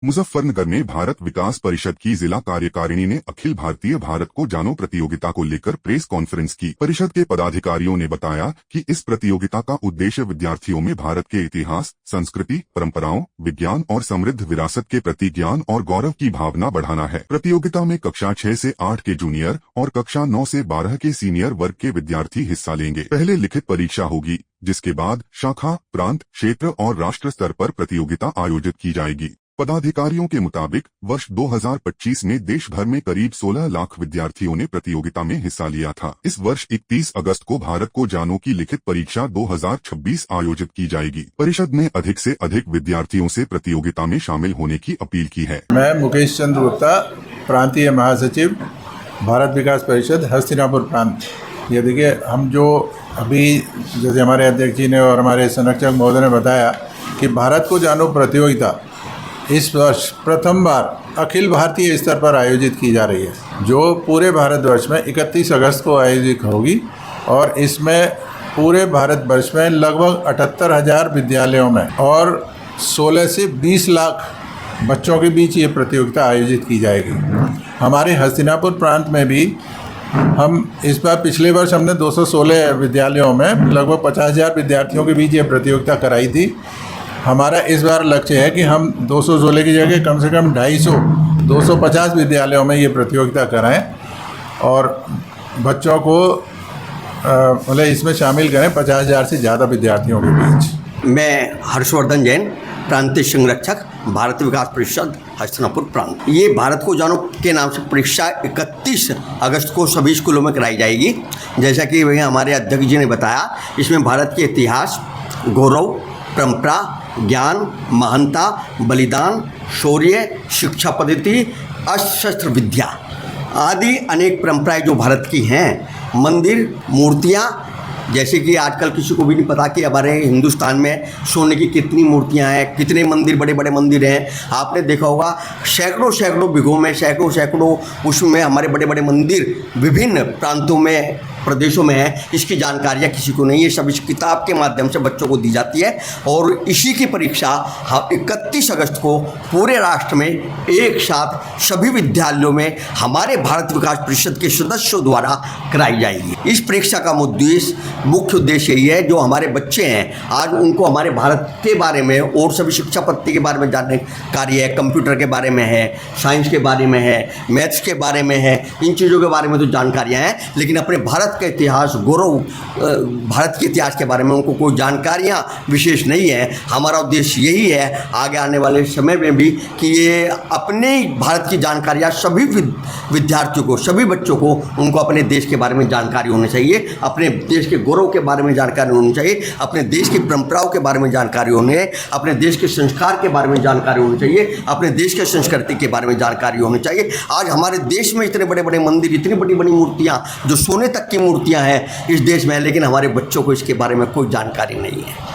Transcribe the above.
मुजफ्फरनगर में भारत विकास परिषद की जिला कार्यकारिणी ने अखिल भारतीय भारत को जानो प्रतियोगिता को लेकर प्रेस कॉन्फ्रेंस की। परिषद के पदाधिकारियों ने बताया कि इस प्रतियोगिता का उद्देश्य विद्यार्थियों में भारत के इतिहास, संस्कृति, परंपराओं, विज्ञान और समृद्ध विरासत के प्रति ज्ञान और गौरव की भावना बढ़ाना है। प्रतियोगिता में कक्षा 6 से 8 के जूनियर और कक्षा 9 से 12 के सीनियर वर्ग के विद्यार्थी हिस्सा लेंगे। पहले लिखित परीक्षा होगी, जिसके बाद शाखा, प्रांत, क्षेत्र और राष्ट्र स्तर पर प्रतियोगिता आयोजित की जाएगी। पदाधिकारियों के मुताबिक वर्ष 2025 में देश भर में करीब 16 लाख विद्यार्थियों ने प्रतियोगिता में हिस्सा लिया था। इस वर्ष 31 अगस्त को भारत को जानो की लिखित परीक्षा 2026 आयोजित की जाएगी। परिषद ने अधिक से अधिक विद्यार्थियों से प्रतियोगिता में शामिल होने की अपील की है। मैं मुकेश चंद्र गुप्ता, प्रांतीय महासचिव, भारत विकास परिषद, हस्तिनापुर प्रांत। ये देखिए, हम जो अभी जैसे हमारे अध्यक्ष जी ने और हमारे संरक्षक महोदय ने बताया कि भारत को जानो प्रतियोगिता इस वर्ष प्रथम बार अखिल भारतीय स्तर पर आयोजित की जा रही है, जो पूरे भारतवर्ष में 31 अगस्त को आयोजित होगी। और इसमें पूरे भारतवर्ष में लगभग 78,000 विद्यालयों में और 16 से 20 लाख बच्चों के बीच ये प्रतियोगिता आयोजित की जाएगी। हमारे हस्तिनापुर प्रांत में भी हम इस बार, पिछले वर्ष हमने 216 विद्यालयों में लगभग 50,000 विद्यार्थियों के बीच ये प्रतियोगिता कराई थी। हमारा इस बार लक्ष्य है कि हम 216 की जगह कम से कम 250 विद्यालयों में ये प्रतियोगिता कराएं और बच्चों को मतलब इसमें शामिल करें 50,000 से ज़्यादा विद्यार्थियों के बीच। मैं हर्षवर्धन जैन, प्रांतीय संरक्षक, भारत विकास परिषद, हस्तिनापुर प्रांत। ये भारत को जानो के नाम से परीक्षा 31 अगस्त को सभी स्कूलों में कराई जाएगी। जैसा कि भैया हमारे अध्यक्ष जी ने बताया, इसमें भारत के इतिहास, गौरव, परंपरा, ज्ञान, महानता, बलिदान, शौर्य, शिक्षा पद्धति, अशस्त्र विद्या आदि अनेक परंपराएं जो भारत की हैं, मंदिर, मूर्तियां, जैसे कि आजकल किसी को भी नहीं पता कि हमारे हिंदुस्तान में सोने की कितनी मूर्तियां हैं, कितने मंदिर, बड़े बड़े मंदिर हैं। आपने देखा होगा सैकड़ों बिघों में, सैकड़ों उसमें हमारे बड़े बड़े मंदिर विभिन्न प्रांतों में, प्रदेशों में है। इसकी जानकारियाँ किसी को नहीं है, सब इस किताब के माध्यम से बच्चों को दी जाती है। और इसी की परीक्षा 31 अगस्त को पूरे राष्ट्र में एक साथ सभी विद्यालयों में हमारे भारत विकास परिषद के सदस्यों द्वारा कराई जाएगी। इस परीक्षा का मुख्य उद्देश्य यही है, जो हमारे बच्चे हैं आज उनको हमारे भारत के बारे में और सभी शिक्षा पद्धति के बारे में जानकारी है, कंप्यूटर के बारे में है, साइंस के बारे में है, मैथ्स के बारे में है, इन चीज़ों के बारे में तो जानकारियाँ हैं, लेकिन अपने भारत का इतिहास, गौरव, भारत के इतिहास के बारे में उनको कोई जानकारियाँ विशेष नहीं है। हमारा उद्देश्य यही है आगे आने वाले समय में भी कि ये अपने भारत की जानकारियाँ सभी विद्यार्थियों को, सभी बच्चों को, उनको अपने देश के बारे में जानकारी होनी चाहिए, अपने देश के गौरव के बारे में जानकारी होनी चाहिए, अपने देश की परंपराओं के बारे में जानकारी होनी है, अपने देश के संस्कार के बारे में जानकारी होनी चाहिए, अपने देश के संस्कृति के बारे में जानकारी होनी चाहिए। आज हमारे देश में इतने बड़े बड़े मंदिर, इतनी बड़ी बड़ी मूर्तियाँ, जो सोने तक की मूर्तियाँ हैं इस देश में, लेकिन हमारे बच्चों को इसके बारे में कोई जानकारी नहीं है।